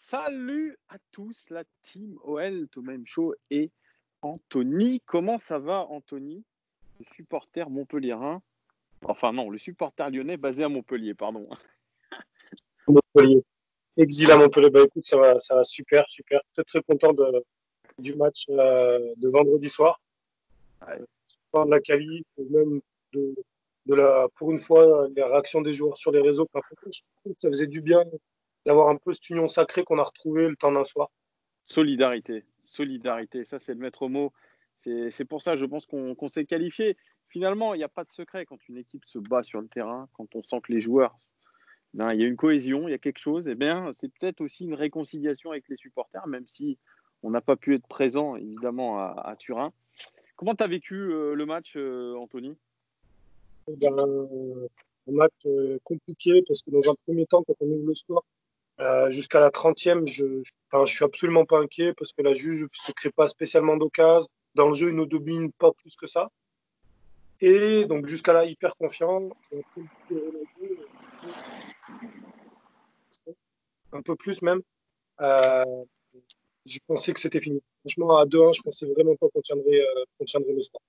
Salut à tous, la team OL, Thomas M. Show et Anthony. Comment ça va, Anthony? Le supporter montpelliérain. Enfin, non, le supporter lyonnais basé à Montpellier, pardon. Montpellier. Exil à Montpellier. Bah écoute, ça va super, super. Très très content du match de vendredi soir. Ouais. De la qualif, même de, pour une fois, les réactions des joueurs sur les réseaux. Enfin, je trouve que ça faisait du bien d'avoir un peu cette union sacrée qu'on a retrouvée le temps d'un soir. Solidarité, solidarité, ça c'est le maître mot. C'est pour ça, je pense qu'on s'est qualifié. Finalement, il n'y a pas de secret quand une équipe se bat sur le terrain, quand on sent que les joueurs, ben, il y a une cohésion, il y a quelque chose. Eh bien, c'est peut-être aussi une réconciliation avec les supporters, même si on n'a pas pu être présent, évidemment, à Turin. Comment tu as vécu le match, Anthony? Un match compliqué parce que dans un premier temps, quand on ouvre le score, jusqu'à la 30e, je suis absolument pas inquiet parce que la juge ne se crée pas spécialement d'occasion. Dans le jeu, il ne domine pas plus que ça. Et donc jusqu'à là, hyper confiant. Un peu plus même. Euh, je pensais que c'était fini. Franchement, à 2-1, je pensais vraiment pas qu'on tiendrait le score.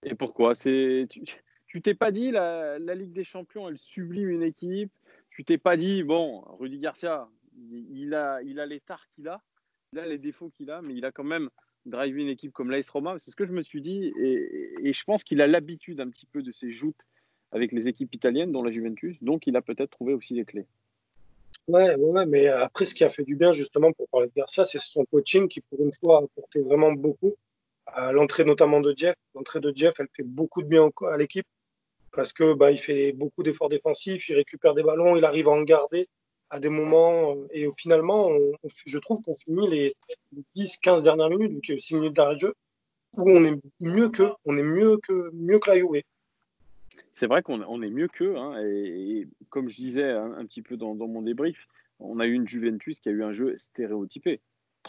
Et pourquoi? Tu t'es pas dit, la Ligue des Champions, elle sublime une équipe. Tu t'es pas dit, bon, Rudy Garcia, il a les tares qu'il a, il a les défauts qu'il a, mais il a quand même drivé une équipe comme l'AS Roma. C'est ce que je me suis dit. Et je pense qu'il a l'habitude un petit peu de ces joutes avec les équipes italiennes, dont la Juventus. Donc, il a peut-être trouvé aussi les clés. Ouais, mais après, ce qui a fait du bien, justement, pour parler de Garcia, c'est son coaching qui, pour une fois, a apporté vraiment beaucoup. L'entrée notamment de Jeff. L'entrée de Jeff, elle fait beaucoup de bien à l'équipe parce que bah, il fait beaucoup d'efforts défensifs, il récupère des ballons, il arrive à en garder à des moments. Et finalement, je trouve qu'on finit les 10-15 dernières minutes, vu qu'il y a eu 6 minutes d'arrêt de jeu, où on est mieux qu'eux, on est mieux que la Juve. C'est vrai qu'on est mieux qu'eux. Hein, et comme je disais un petit peu dans mon débrief, on a eu une Juventus qui a eu un jeu stéréotypé.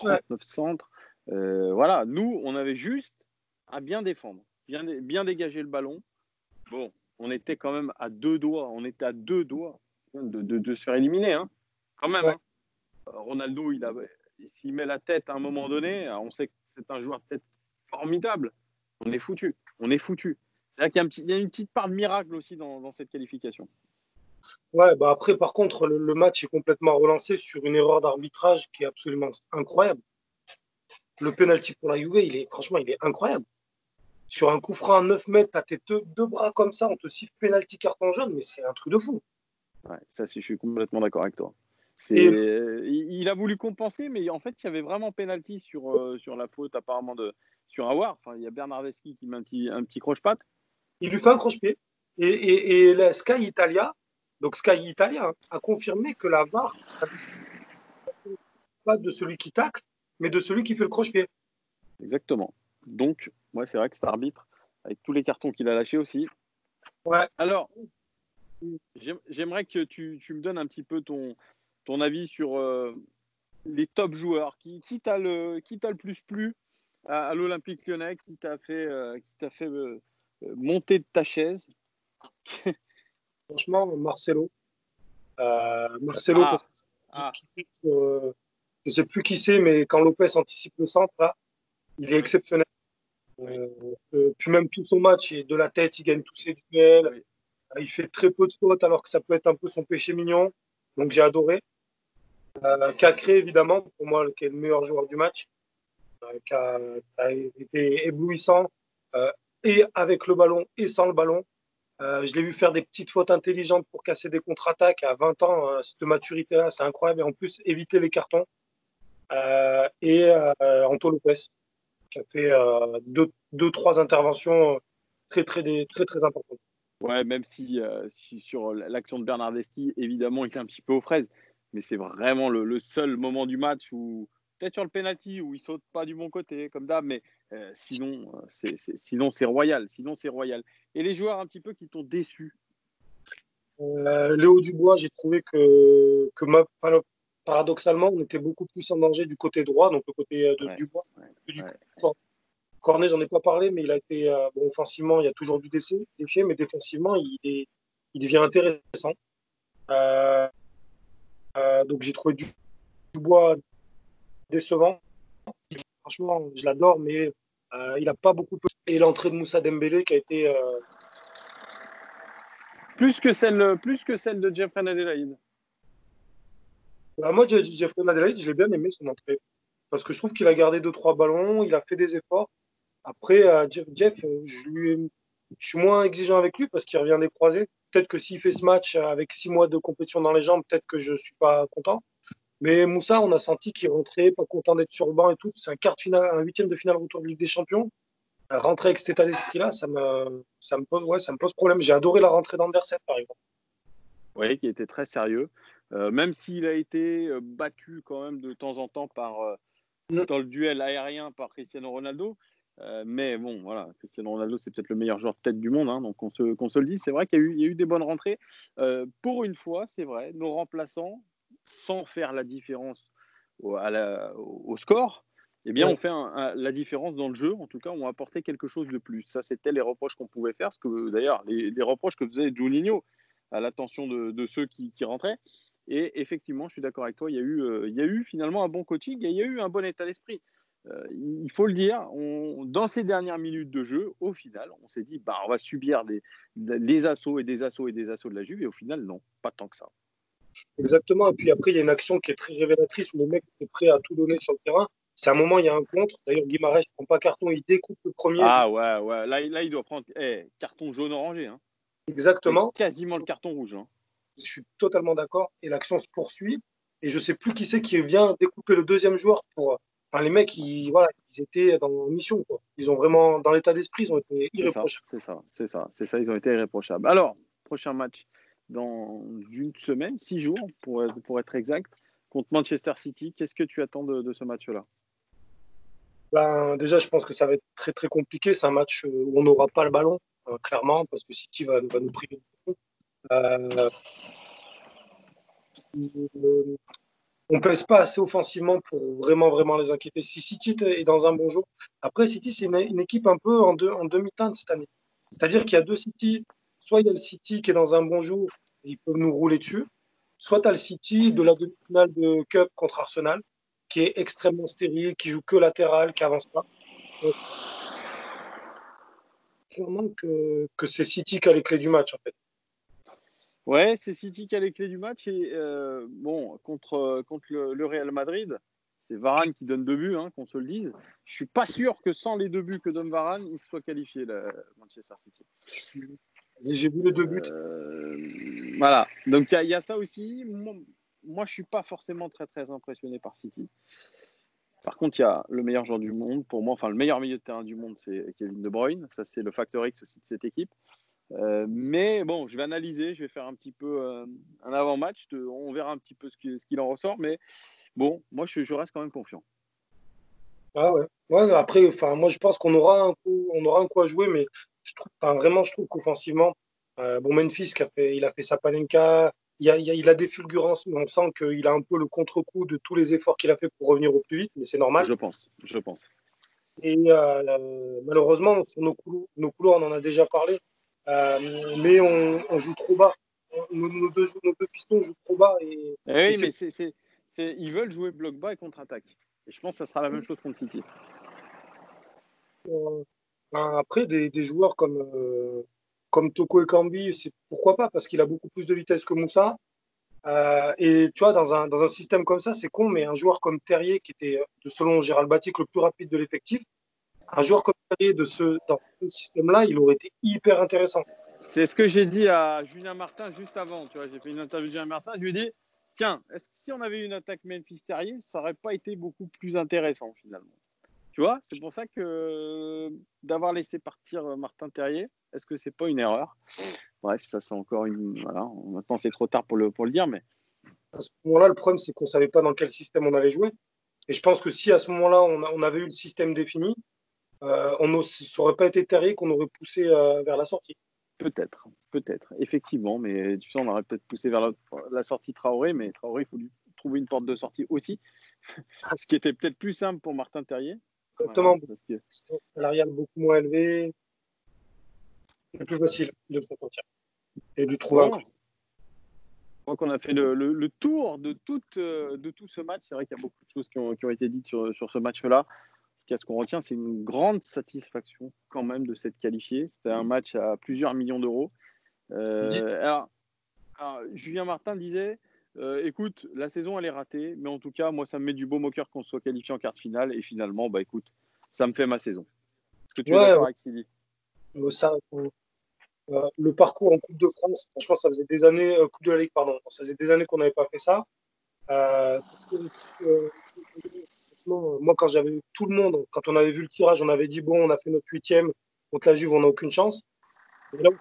Ouais, 39 centres. Voilà, nous, on avait juste à bien défendre, bien dégager le ballon. Bon, on était quand même à deux doigts. On était à deux doigts de se faire éliminer. Hein, quand même. ouais. Hein. Ronaldo, s'il met la tête à un moment donné, on sait que c'est un joueur peut-être formidable. On est foutu. On est foutu. C'est là qu'il y a, il y a une petite part de miracle aussi dans cette qualification. Ouais, bah après, par contre, le match est complètement relancé sur une erreur d'arbitrage qui est absolument incroyable. Le penalty pour la Juve, franchement, il est incroyable. Sur un coup franc à 9 mètres, t'as tes deux bras comme ça, on te siffle penalty carton jaune, mais c'est un truc de fou. Ouais, ça, je suis complètement d'accord avec toi. Et Il a voulu compenser, mais en fait, il y avait vraiment penalty sur la faute apparemment sur Aouar. Enfin, il y a Bernardeschi qui met un petit croche-patte. il lui fait un croche-pied. Et la Sky Italia, donc Sky Italia, hein, a confirmé que la VAR, pas de celui qui tacle, mais de celui qui fait le croche-pied. Exactement. Donc, ouais, c'est vrai que cet arbitre, avec tous les cartons qu'il a lâchés aussi. Ouais. Alors, j'aimerais que tu me donnes un petit peu ton avis sur les top joueurs. Qui t'a le plus plu à l'Olympique Lyonnais, qui t'a fait monter de ta chaise. Franchement, Marcelo. Marcelo, Ah, parce que ah, je ne sais plus qui c'est, mais quand Lopez anticipe le centre, là, il est oui, exceptionnel. oui, Puis même tout son match, de la tête, il gagne tous ses duels. oui. Il fait très peu de fautes, alors que ça peut être un peu son péché mignon. Donc j'ai adoré. Cacré, évidemment, pour moi, qui est le meilleur joueur du match, qui a été éblouissant, euh, et avec le ballon et sans le ballon. Je l'ai vu faire des petites fautes intelligentes pour casser des contre-attaques à 20 ans. Cette maturité-là, c'est incroyable. Et en plus, éviter les cartons. Anto Lopez, qui a fait trois interventions très importantes. Ouais, même si sur l'action de Bernardeschi, évidemment, il est un petit peu aux fraises, mais c'est vraiment le seul moment du match où, peut-être sur le penalty, où il saute pas du bon côté, comme d'hab, mais sinon, c'est royal. Sinon, c'est royal. Et les joueurs un petit peu qui t'ont déçu. Léo Dubois, j'ai trouvé paradoxalement, on était beaucoup plus en danger du côté droit, donc le côté de Ouais, Dubois, ouais, que du ouais. côté Cornet, j'en ai pas parlé, mais il a été, bon, offensivement, il y a toujours du déchet, mais défensivement, il devient intéressant. Donc j'ai trouvé Dubois décevant. Franchement, je l'adore, mais il n'a pas beaucoup. Et l'entrée de Moussa Dembélé qui a été. Plus que celle de Jeffrey Adelaide. Moi, Jeffrey Madrid, je l'ai bien aimé son entrée. Parce que je trouve qu'il a gardé 2-3 ballons, il a fait des efforts. Après, Jeff, je suis moins exigeant avec lui parce qu'il revient des croisés. Peut-être que s'il fait ce match avec 6 mois de compétition dans les jambes, peut-être que je ne suis pas content. Mais Moussa, on a senti qu'il rentrait, pas content d'être sur le banc et tout. C'est un quart de finale, un huitième de finale retour de Ligue des Champions. Rentrer avec cet état d'esprit-là, ça me pose problème. J'ai adoré la rentrée d'Andersen, par exemple. Oui, qui était très sérieux. Même s'il a été battu quand même de temps en temps dans le duel aérien par Cristiano Ronaldo. Mais bon, voilà, Cristiano Ronaldo, c'est peut-être le meilleur joueur de tête du monde, hein, donc qu'on se le dise. C'est vrai qu'il y a eu des bonnes rentrées. Pour une fois, c'est vrai, nos remplaçants, sans faire la différence au score, eh bien, Ouais. on fait la différence dans le jeu. En tout cas, on a apporté quelque chose de plus. Ça, c'était les reproches qu'on pouvait faire. Parce que d'ailleurs, les reproches que faisait Juninho à l'attention de ceux qui rentraient. Et effectivement, je suis d'accord avec toi, il y a eu finalement un bon coaching et il y a eu un bon état d'esprit. Il faut le dire, dans ces dernières minutes de jeu, au final, on s'est dit, on va subir des assauts et des assauts et des assauts de la Juve. Et au final, non, pas tant que ça. Exactement. Et puis après, il y a une action qui est très révélatrice où le mec est prêt à tout donner sur le terrain. C'est un moment, il y a un contre. D'ailleurs, Guimarães ne prend pas carton, il découpe le premier. Ah ouais. Là, il doit prendre carton jaune-orangé. Hein. C'est Exactement. quasiment le carton rouge. Hein. Je suis totalement d'accord. Et l'action se poursuit. Et je ne sais plus qui c'est qui vient découper le deuxième joueur pour. Enfin, les mecs, voilà, ils étaient dans mission, quoi. Ils ont vraiment, dans l'état d'esprit, ils ont été irréprochables. Ils ont été irréprochables. Alors, prochain match dans une semaine, 6 jours pour être exact, contre Manchester City. Qu'est-ce que tu attends de ce match-là? Ben, déjà, je pense que ça va être très très compliqué. C'est un match où on n'aura pas le ballon, clairement, parce que City va nous priver. Euh, on pèse pas assez offensivement pour vraiment vraiment les inquiéter. Si City est dans un bon jour, après City c'est une équipe un peu en demi-teinte cette année. C'est-à-dire qu'il y a deux City. Soit il y a le City qui est dans un bon jour, et ils peuvent nous rouler dessus. Soit tu as le City de la demi-finale de Cup contre Arsenal, qui est extrêmement stérile, qui joue que latéral, qui avance pas. Donc, clairement que c'est City qui a les clés du match en fait. Ouais, c'est City qui a les clés du match et bon contre le Real Madrid, c'est Varane qui donne 2 buts, hein, qu'on se le dise. Je suis pas sûr que sans les 2 buts que donne Varane, il soit qualifié Manchester City. J'ai vu les deux buts. Voilà, donc il y a ça aussi. Moi, je suis pas forcément très très impressionné par City. Par contre, il y a le meilleur joueur du monde pour moi, enfin le meilleur milieu de terrain du monde, c'est Kevin De Bruyne. Ça, c'est le facteur X aussi de cette équipe. Mais bon, je vais analyser, je vais faire un petit peu un avant-match. On verra un petit peu ce qu'il en ressort. Mais bon, moi, je reste quand même confiant. Ah ouais. Ouais, après, enfin, moi je pense qu'on aura un coup à jouer, mais vraiment, je trouve qu'offensivement, bon, Memphis il a fait sa panenka, il a des fulgurances, mais on sent qu'il a un peu le contre-coup de tous les efforts qu'il a fait pour revenir au plus vite, mais c'est normal. Je pense. Et malheureusement, sur nos couloirs, on en a déjà parlé, mais on joue trop bas. Nos deux pistons jouent trop bas et Oui, c'est mais ils veulent jouer bloc bas et contre-attaque. Et je pense que ça sera la même chose contre City. après des joueurs comme Toko Ekambi, c'est pourquoi pas, parce qu'il a beaucoup plus de vitesse que Moussa. Et tu vois, dans un système comme ça, c'est con, mais un joueur comme Terrier, qui était, selon Gérald Batic, le plus rapide de l'effectif, un joueur comme Terrier dans ce système-là, il aurait été hyper intéressant. C'est ce que j'ai dit à Julien Martin juste avant. Tu vois, j'ai fait une interview de Julien Martin. Je lui ai dit, tiens, est-ce que si on avait eu une attaque Memphis-Terrier, ça n'aurait pas été beaucoup plus intéressant finalement. Tu vois, c'est pour ça que d'avoir laissé partir Martin Terrier, est-ce que c'est pas une erreur? Bref, ça c'est encore une. Voilà, maintenant c'est trop tard pour le dire, mais. À ce moment-là, le problème, c'est qu'on ne savait pas dans quel système on allait jouer. Et je pense que si à ce moment-là, on avait eu le système défini, ça n'aurait pas été Terrier qu'on aurait poussé vers la sortie. Peut-être, effectivement, mais tu sais, on aurait peut-être poussé vers la sortie Traoré, mais Traoré, il faut lui trouver une porte de sortie aussi, ce qui était peut-être plus simple pour Martin Terrier. Voilà, Exactement, salarial beaucoup moins élevé, c'est plus facile de le faire sortir et de lui trouver un Bon, club. crois qu'on a fait le tour de tout ce match. C'est vrai qu'il y a beaucoup de choses qui ont été dites sur ce match-là. Ce qu'on retient, c'est une grande satisfaction quand même de s'être qualifié. C'était un match à plusieurs millions d'euros. Alors, Julien Martin disait écoute, la saison elle est ratée, mais en tout cas, moi ça me met du baume au cœur qu'on soit qualifié en quart de finale. Et finalement, bah écoute, ça me fait ma saison. Est-ce que tu es d'accord avec Sylvie? Ça, le parcours en Coupe de France, franchement, ça faisait des années, Coupe de la Ligue, pardon, ça faisait des années qu'on n'avait pas fait ça. Moi, quand j'avais tout le monde, quand on avait vu le tirage, on avait dit bon, on a fait notre 8e contre la Juve, on n'a aucune chance. Et là où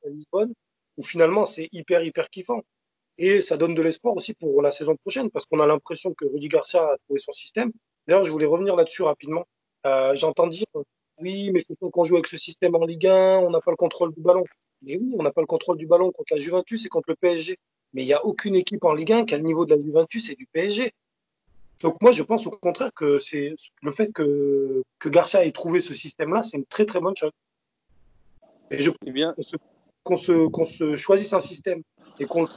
à Lisbonne, où finalement c'est hyper kiffant. Et ça donne de l'espoir aussi pour la saison prochaine, parce qu'on a l'impression que Rudy Garcia a trouvé son système. D'ailleurs, je voulais revenir là-dessus rapidement. J'entends dire oui, mais quand on joue avec ce système en Ligue 1, on n'a pas le contrôle du ballon. Mais oui, on n'a pas le contrôle du ballon contre la Juventus et contre le PSG. Mais il n'y a aucune équipe en Ligue 1 qui a le niveau de la Juventus et du PSG. Donc moi, je pense au contraire que c'est le fait que Garcia ait trouvé ce système-là, c'est une très bonne chose. Et je Eh bien, qu'on se choisisse un système et qu'on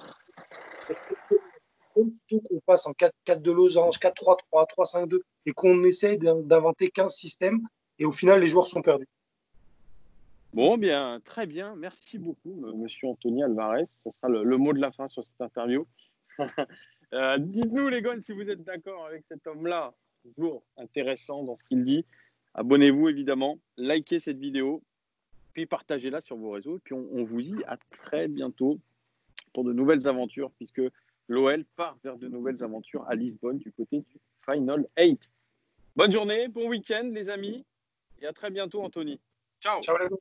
plutôt qu'on passe en 4-4 de losange, 4-3-3, 3-5-2 et qu'on essaye d'inventer 15 systèmes et au final les joueurs sont perdus. bon, bien, très bien. Merci beaucoup, monsieur Anthony Alvarez. Ce sera le mot de la fin sur cette interview. Dites-nous, les gars, si vous êtes d'accord avec cet homme-là, toujours intéressant dans ce qu'il dit. Abonnez-vous, évidemment. Likez cette vidéo. Puis partagez-la sur vos réseaux. Et puis on vous dit à très bientôt pour de nouvelles aventures, puisque l'OL part vers de nouvelles aventures à Lisbonne du côté du Final 8. Bonne journée, bon week-end, les amis. Et à très bientôt, Anthony. Ciao. Ciao les gars.